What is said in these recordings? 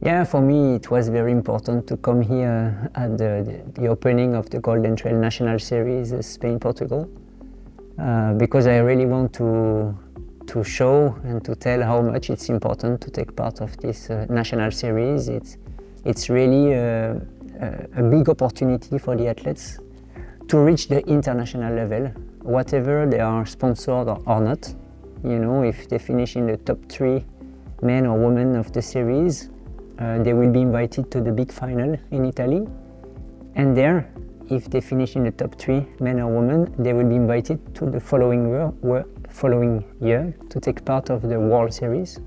Yeah, for me it was very important to come here at the opening of the Golden Trail National Series, Spain-Portugal, because I really want to show and to tell how much it's important to take part of this national series. It's really a big opportunity for the athletes to reach the international level, whatever they are sponsored or not. You know, if they finish in the top 3 men or women of the series, they will be invited to the big final in Italy. And there, if they finish in the top 3 men or women, they will be invited to the following year to take part of the World Series.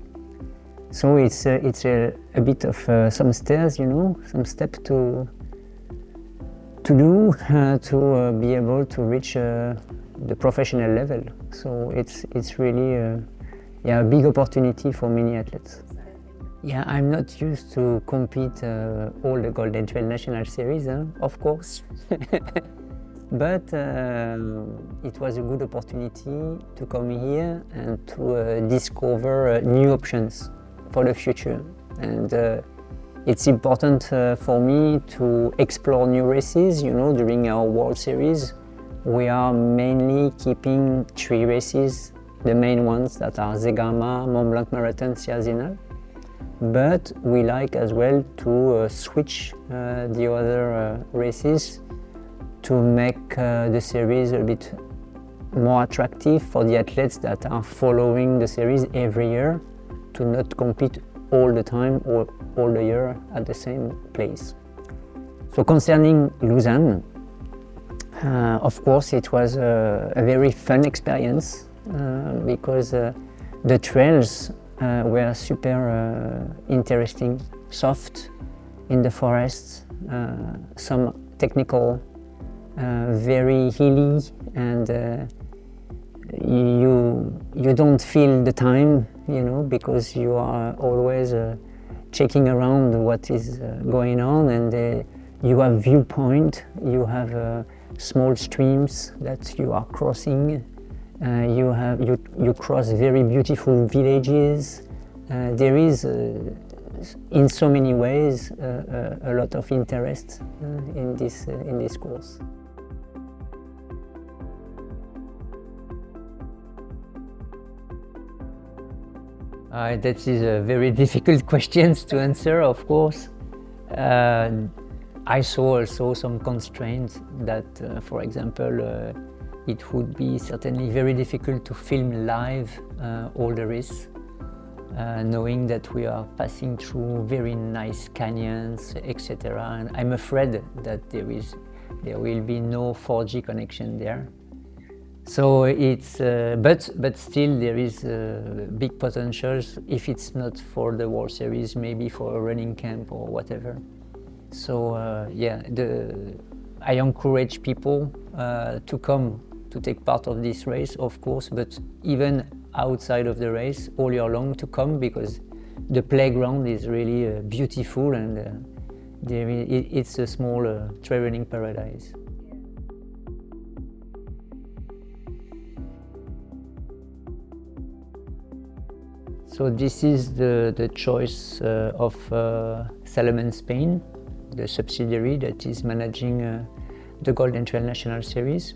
So it's a bit of some stairs, you know, some step to do to be able to reach the professional level. So it's really a big opportunity for many athletes. Yeah, I'm not used to compete all the Golden Trail National Series, of course. But it was a good opportunity to come here and to discover new options for the future. And it's important for me to explore new races. You know, during our World Series, we are mainly keeping 3 races, the main ones that are Zegama, Mont Blanc Marathon, Sierre Zinal. But we like as well to switch the other races to make the series a bit more attractive for the athletes that are following the series every year, to not compete all the time or all the year at the same place. So concerning Lausanne, of course it was a very fun experience because the trails were super interesting, soft in the forests, some technical, very hilly, and you don't feel the time, you know, because you are always checking around what is going on, and you have viewpoint, you have small streams that you are crossing. You cross very beautiful villages. There is, in so many ways, a lot of interest in this course. That is a very difficult question to answer, of course. I saw also some constraints that, for example, it would be certainly very difficult to film live all the races, knowing that we are passing through very nice canyons, etc. And I'm afraid that there will be no 4G connection there. So it's, but still there is big potentials, if it's not for the World Series, maybe for a running camp or whatever. So yeah, I encourage people to come to take part of this race, of course, but even outside of the race, all year long, to come, because the playground is really beautiful, and it's a small trail running paradise. So this is the choice of Salomon Spain, the subsidiary that is managing the Golden Trail National Series.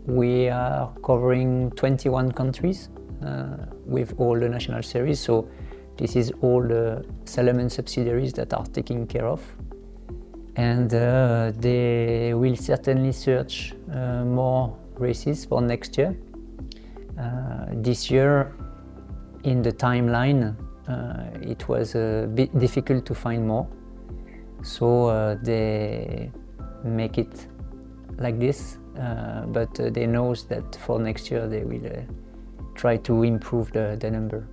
We are covering 21 countries with all the national series, so this is all the Salomon subsidiaries that are taking care of. And they will certainly search more races for next year. This year, in the timeline, it was a bit difficult to find more. So they make it like this, but they know that for next year they will try to improve the number.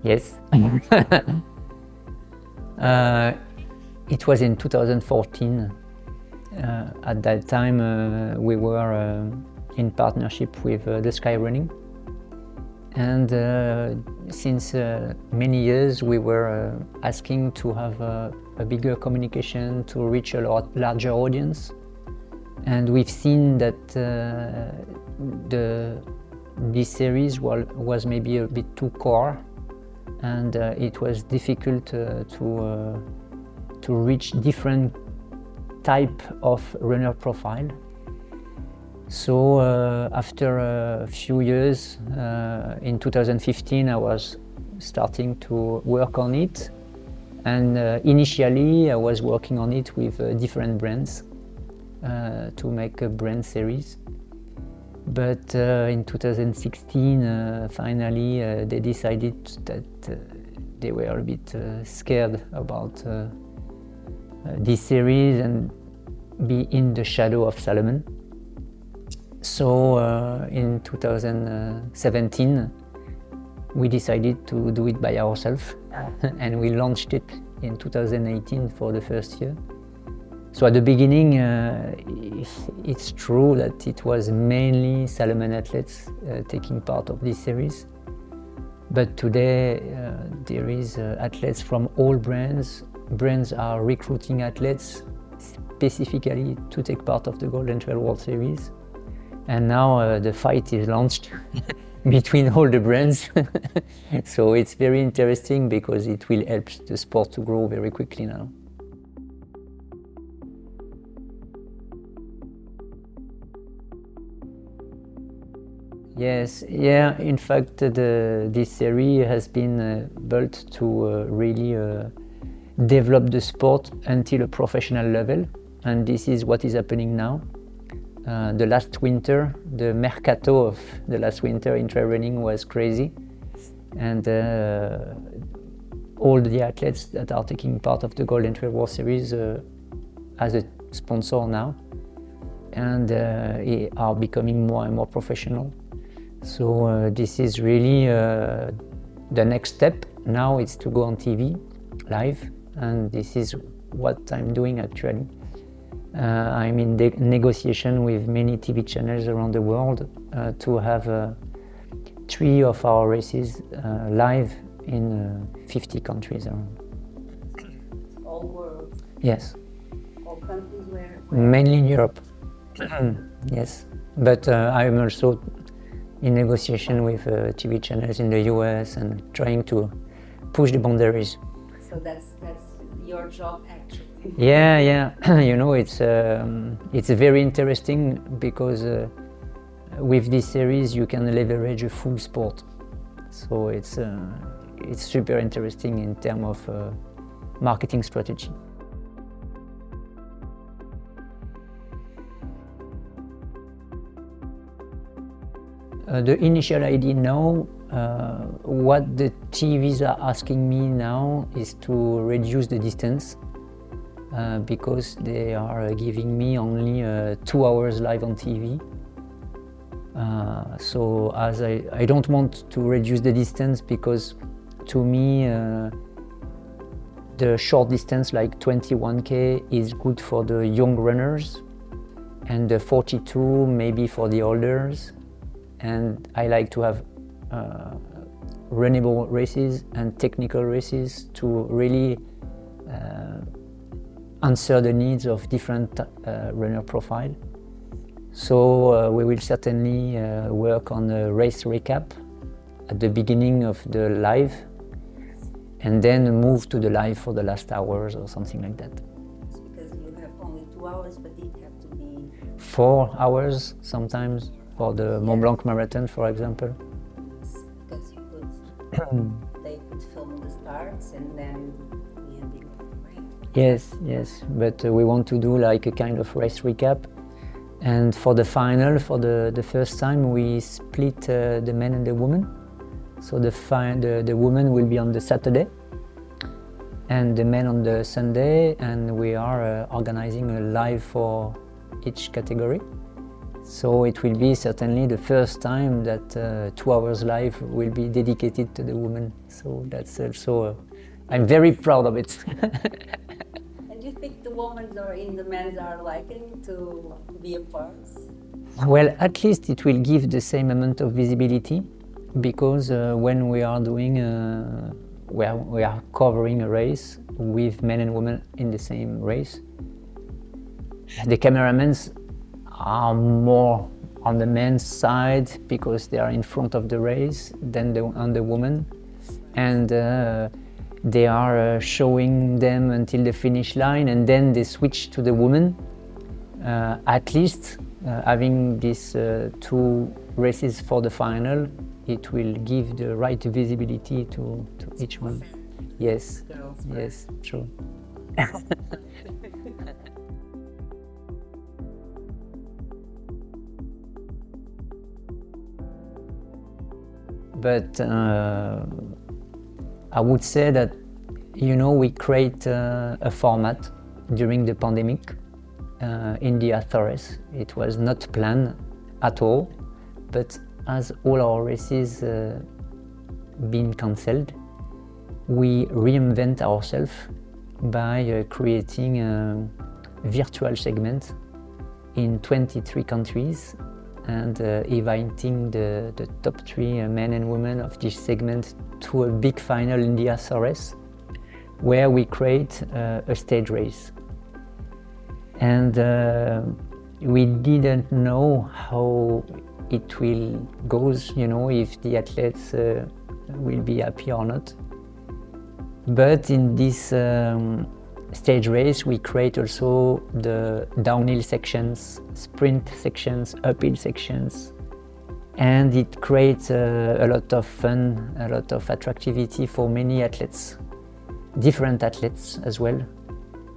Yes. It was in 2014. At that time we were in partnership with the Sky Running, and since many years we were asking to have a bigger communication to reach a larger audience, And we've seen that this series was maybe a bit too core, and it was difficult to reach different type of runner profile. So after a few years, in 2015, I was starting to work on it, and initially I was working on it with different brands to make a brand series. But in 2016, finally, they decided that they were a bit scared about this series and be in the shadow of Salomon. So in 2017, we decided to do it by ourselves, and we launched it in 2018 for the first year. So at the beginning, it's true that it was mainly Salomon athletes taking part of this series. But today, there is athletes from all brands. Brands are recruiting athletes specifically to take part of the Louzantrail World Series. And now the fight is launched between all the brands. So it's very interesting because it will help the sport to grow very quickly now. Yes, yeah, in fact this series has been built to really develop the sport until a professional level, and this is what is happening now. The last winter, the mercato of the last winter in trail running was crazy, and all the athletes that are taking part of the Louzantrail World Series as a sponsor now, and are becoming more and more professional. So this is really the next step. Now it's to go on TV live, and this is what I'm doing actually. I'm in negotiation with many TV channels around the world to have 3 of our races live in 50 countries around. All world? Yes. All countries where? Mainly in Europe. Yes, but I'm also in negotiation with TV channels in the US and trying to push the boundaries. So that's your job actually. Yeah. You know, it's very interesting because with this series you can leverage a full sport. So it's super interesting in terms of marketing strategy. The initial idea now, what the TVs are asking me now is to reduce the distance because they are giving me only 2 hours live on TV. So as I don't want to reduce the distance because to me the short distance like 21K is good for the young runners, and the 42 maybe for the elders. And I like to have runnable races and technical races to really answer the needs of different runner profile. So we will certainly work on a race recap at the beginning of the live, and then move to the live for the last hours or something like that. It's because you have only 2 hours, but it have to be 4 hours sometimes. For the Mont Blanc Marathon, for example. Because you they could film the starts and then the ending of the race. Yes, but we want to do like a kind of race recap. And for the final, for the first time, we split the men and the women. So the women will be on the Saturday and the men on the Sunday, and we are organizing a live for each category. So it will be certainly the first time that 2 hours live will be dedicated to the women. So that's also, I'm very proud of it. And do you think the women or in the men are liking to be a part? Well, at least it will give the same amount of visibility, because when we are doing, we are covering a race with men and women in the same race, the cameramen are more on the men's side because they are in front of the race than on the women, and they are showing them until the finish line, and then they switch to the women. At least having these 2 races for the final, it will give the right visibility to each one. Yes, yes, true. But I would say that, we create a format during the pandemic in the Azores. It was not planned at all, but as all our races been cancelled, we reinvent ourselves by creating a virtual segment in 23 countries and inviting the top 3 men and women of this segment to a big final in the Azores, where we create a stage race. And we didn't know how it will goes, if the athletes will be happy or not. But in this stage race, we create also the downhill sections, sprint sections, uphill sections, and it creates a lot of fun, a lot of attractivity for many athletes, different athletes as well.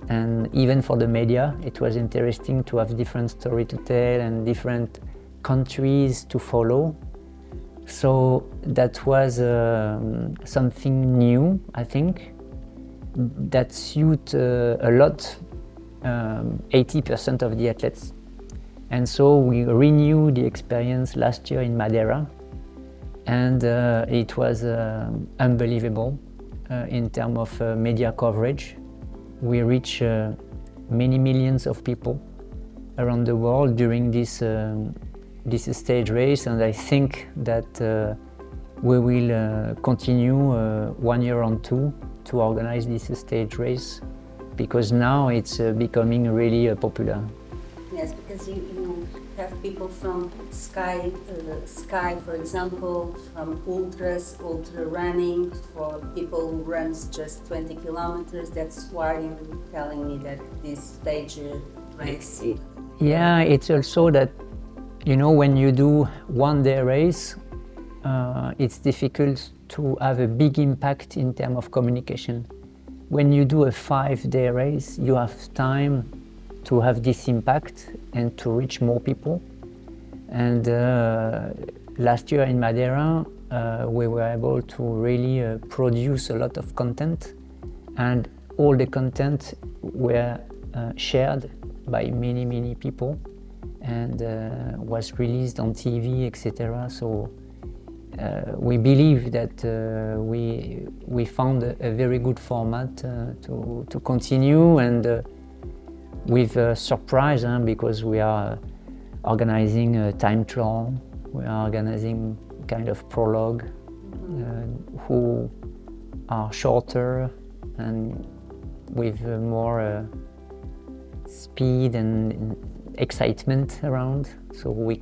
And even for the media, it was interesting to have different story to tell and different countries to follow. So that was something new, I think, that suit a lot 80% of the athletes. And so we renewed the experience last year in Madeira, and it was unbelievable in terms of media coverage. We reach many millions of people around the world during this stage race, and I think that we will continue 1 year or 2 to organize this stage race, because now it's becoming really popular. Yes, because you have people from Sky, for example, from ultra running, for people who runs just 20 kilometers. That's why you're telling me that this stage race. Yeah, it's also that, when you do one-day race, it's difficult to have a big impact in terms of communication. When you do a 5-day race, you have time to have this impact and to reach more people. And last year in Madeira, we were able to really produce a lot of content, and all the content were shared by many people and was released on TV, etc. So we believe that we found a very good format to continue, and with a surprise, because we are organizing a time trial, we are organizing kind of prologue who are shorter and with more speed and excitement around, so we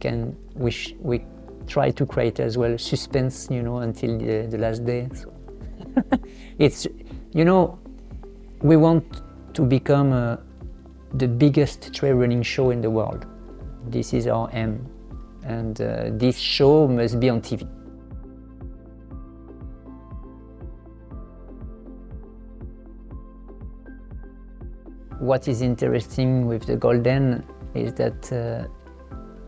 try to create as well suspense, until the last day. So it's, we want to become the biggest trail running show in the world. This is our aim, and this show must be on TV. What is interesting with the Golden is that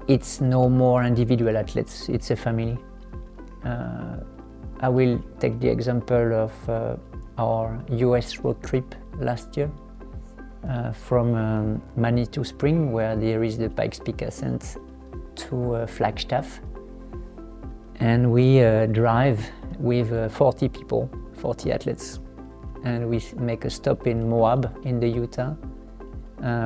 it's no more individual athletes, it's a family. I will take the example of our US road trip last year from Manitou Spring, where there is the Pikes Peak ascent, to Flagstaff. And we drive with 40 people, 40 athletes. And we make a stop in Moab in the Utah.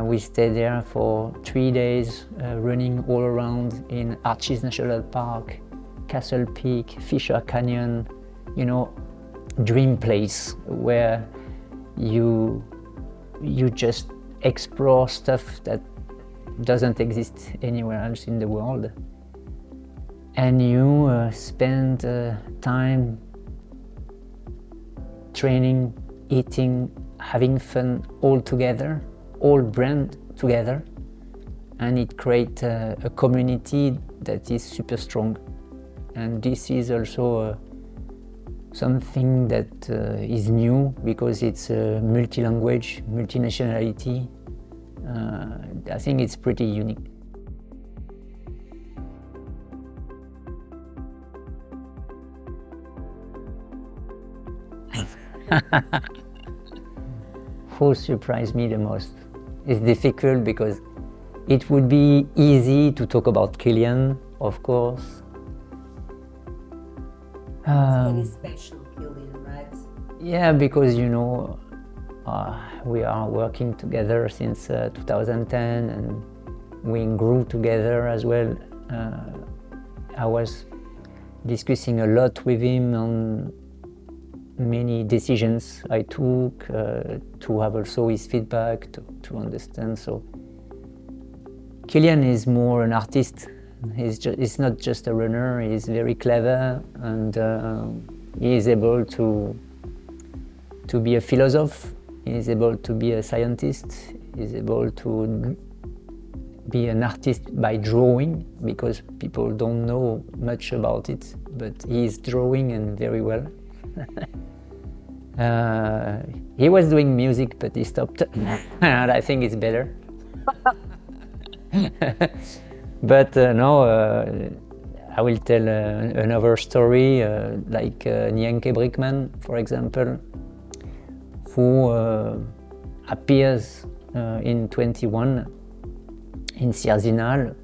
We stay there for 3 days, running all around in Arches National Park, Castle Peak, Fisher Canyon, dream place where you just explore stuff that doesn't exist anywhere else in the world. And you spend time training, eating, having fun all together, all brand together, and it creates a community that is super strong. And this is also something that is new because it's multi-language, multi-nationality. I think it's pretty unique. Who surprised me the most? It's difficult because it would be easy to talk about Kilian, of course. It's very special, Kilian, right? Yeah, because we are working together since 2010 and we grew together as well. I was discussing a lot with him on many decisions I took, to have also his feedback, to understand. So Kilian is more an artist. He's not just a runner, he's very clever, and he is able to be a philosopher, he is able to be a scientist, he is able to be an artist by drawing, because people don't know much about it, but he is drawing and very well. He was doing music, but he stopped, and I think it's better. But I will tell another story, like Nienke Brickman, for example, who appears in 21 in Sierzinal,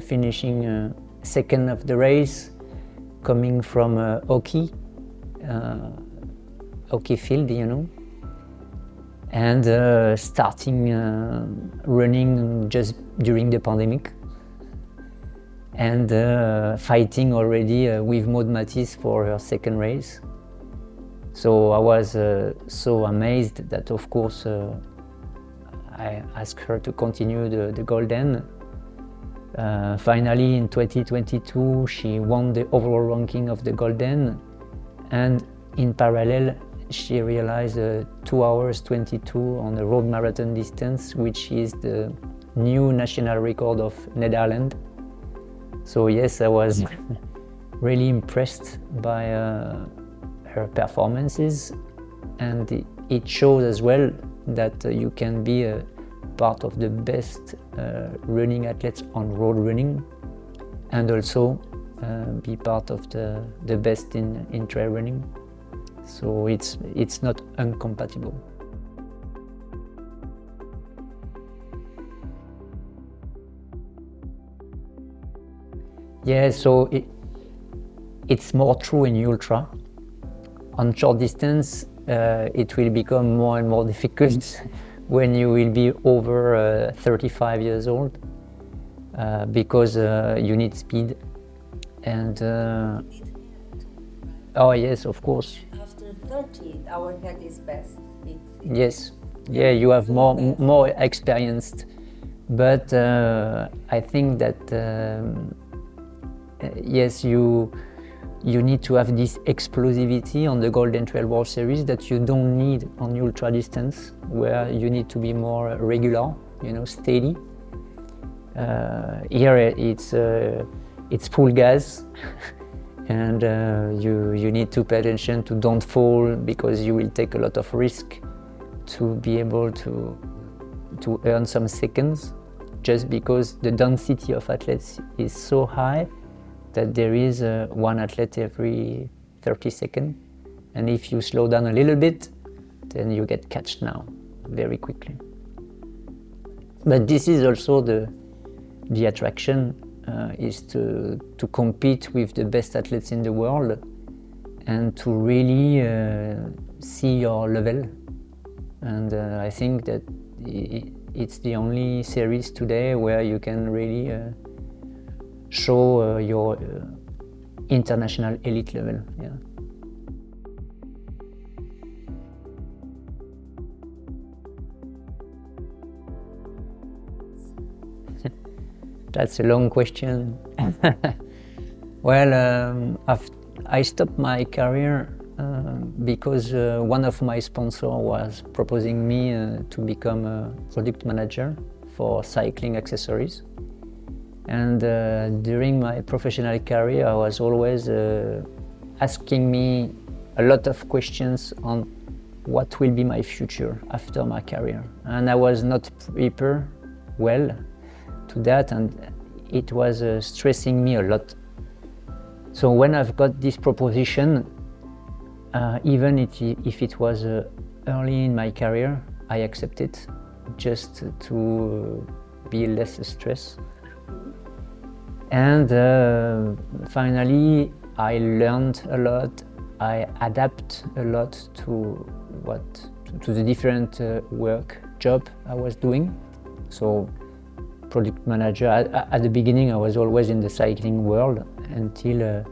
finishing second of the race, coming from hockey field, and starting running just during the pandemic, and fighting already with Maud Matisse for her second race. So I was so amazed that, of course, I asked her to continue the Golden. Finally, in 2022, she won the overall ranking of the Golden, and in parallel, she realized 2 hours 22 on the road marathon distance, which is the new national record of Netherlands. So yes, I was really impressed by her performances, and it shows as well that you can be a part of the best running athletes on road running, and also be part of the best in trail running. So it's not incompatible. Yeah, so it's more true in ultra. On short distance, it will become more and more difficult when you will be over 35 years old, because you need speed. And oh yes, of course. After 30, our head is best. Yes, yeah, you have more experienced, but I think that yes, you need to have this explosivity on the Golden Trail World Series that you don't need on ultra distance, where you need to be more regular, steady. Here it's full gas, and you need to pay attention to don't fall, because you will take a lot of risk to be able to earn some seconds, just because the density of athletes is so high that there is one athlete every 30 seconds, and if you slow down a little bit, then you get catched now very quickly. But this is also the attraction, is to compete with the best athletes in the world, and to really see your level. And I think that it's the only series today where you can really show your international elite level. Yeah. That's a long question. Well, I stopped my career because one of my sponsors was proposing me to become a product manager for cycling accessories. And during my professional career, I was always asking me a lot of questions on what will be my future after my career. And I was not prepared well to that, and it was stressing me a lot. So when I've got this proposition, even if it was early in my career, I accepted just to be less stressed. And finally, I learned a lot. I adapt a lot to the different work job I was doing. So, product manager. At the beginning, I was always in the cycling world until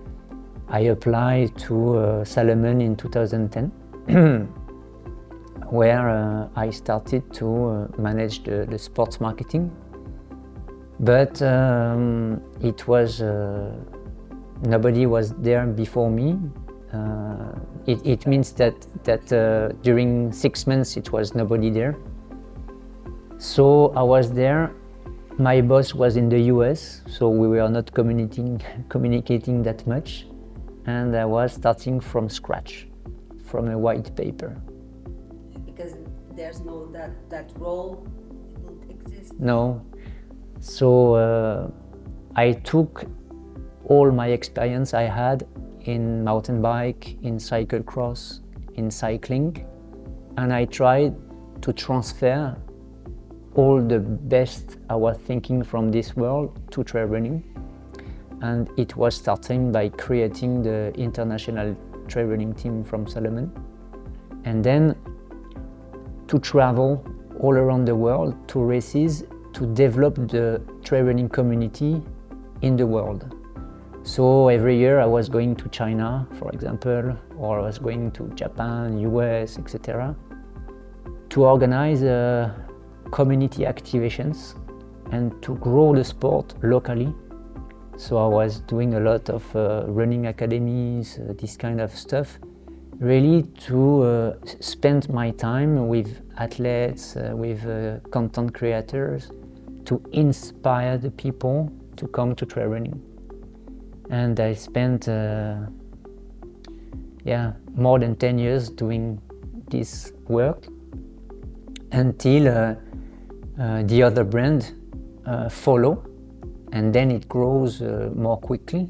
I applied to Salomon in 2010, where I started to manage the sports marketing. But it was nobody was there before me. It means that during 6 months it was nobody there. So I was there. My boss was in the US, so we were not communicating that much, and I was starting from scratch, from a white paper. Because there's no that role didn't exist. No. So I took all my experience I had in mountain bike, in cyclocross, in cycling, and I tried to transfer all the best I was thinking from this world to trail running. And it was starting by creating the international trail running team from Salomon, and then to travel all around the world to races to develop the trail running community in the world. So every year I was going to China, for example, or I was going to Japan, US, etc., to organize community activations and to grow the sport locally. So I was doing a lot of running academies, this kind of stuff, really to spend my time with athletes, with content creators, to inspire the people to come to trail running. And I spent more than 10 years doing this work until the other brand follow, and then it grows more quickly,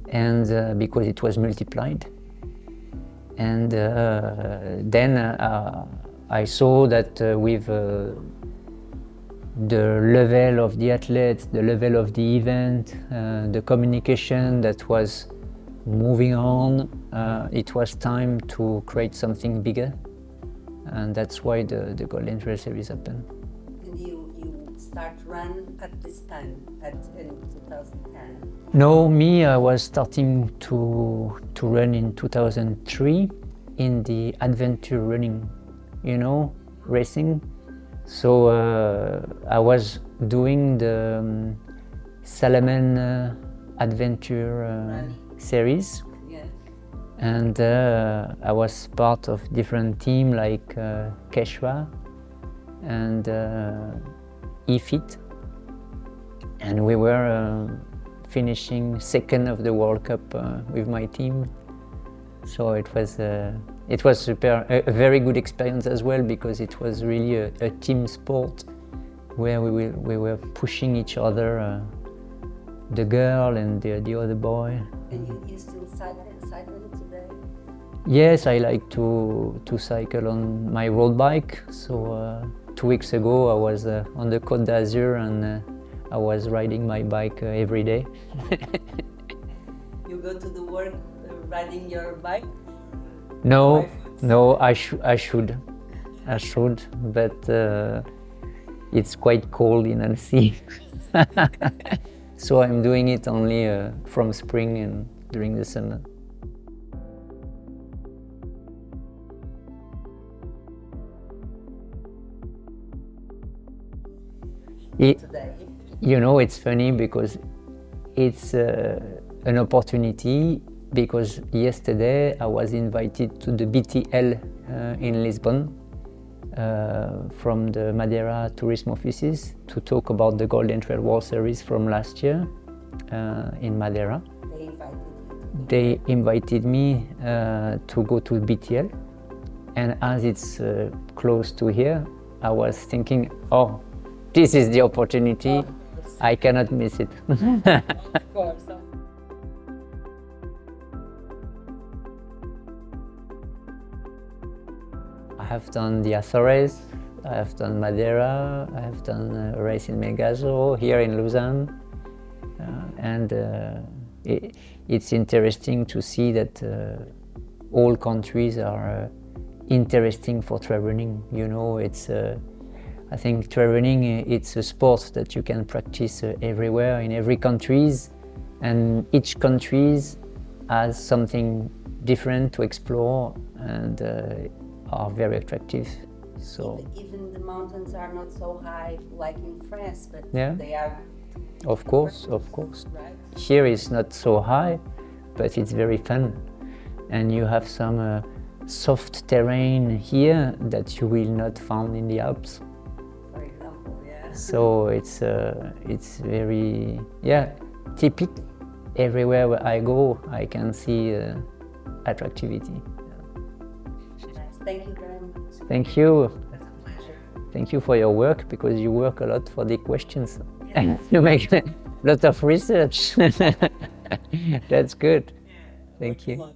and because it was multiplied. And then I saw that with the level of the athletes, the level of the event, the communication that was moving on, it was time to create something bigger, and that's why the Golden Trail Series happened. And you start run at this time, in 2010? No, I was starting to run in 2003 in the adventure running, racing. So I was doing the Salomon Adventure series. Yes. And I was part of different teams like Keshwa and eFit, and we were finishing second of the World Cup with my team. So it was a very good experience as well, because it was really a team sport where we were pushing each other, the girl and the other boy. And you still cycling today? Yes, I like to cycle on my road bike. So 2 weeks ago I was on the Côte d'Azur, and I was riding my bike every day. You go to the work riding your bike? No, I should, but it's quite cold in Annecy. So I'm doing it only from spring and during the summer. You know, it's funny because it's an opportunity, because yesterday I was invited to the BTL in Lisbon from the Madeira tourism offices to talk about the Golden Trail World Series from last year in Madeira. They invited me to go to BTL, and as it's close to here, I was thinking, oh, this is the opportunity, I cannot miss it. Of course. I have done the Azores, I have done Madeira, I have done a race in Megazo, here in Louzanne, and it's interesting to see that all countries are interesting for trail running. You know, it's I think trail running, it's a sport that you can practice everywhere in every countries, and each countries has something different to explore and are very attractive. So even the mountains are not so high like in France, but yeah, they are. Of course, of course. Right. Here is not so high, but it's very fun, and you have some soft terrain here that you will not find in the Alps. For example, yeah. So it's very typical. Everywhere where I go, I can see attractivity. Thank you very much. Thank you. It's a pleasure. Thank you for your work, because you work a lot for the questions. You make a lot of research. That's good. Thank you.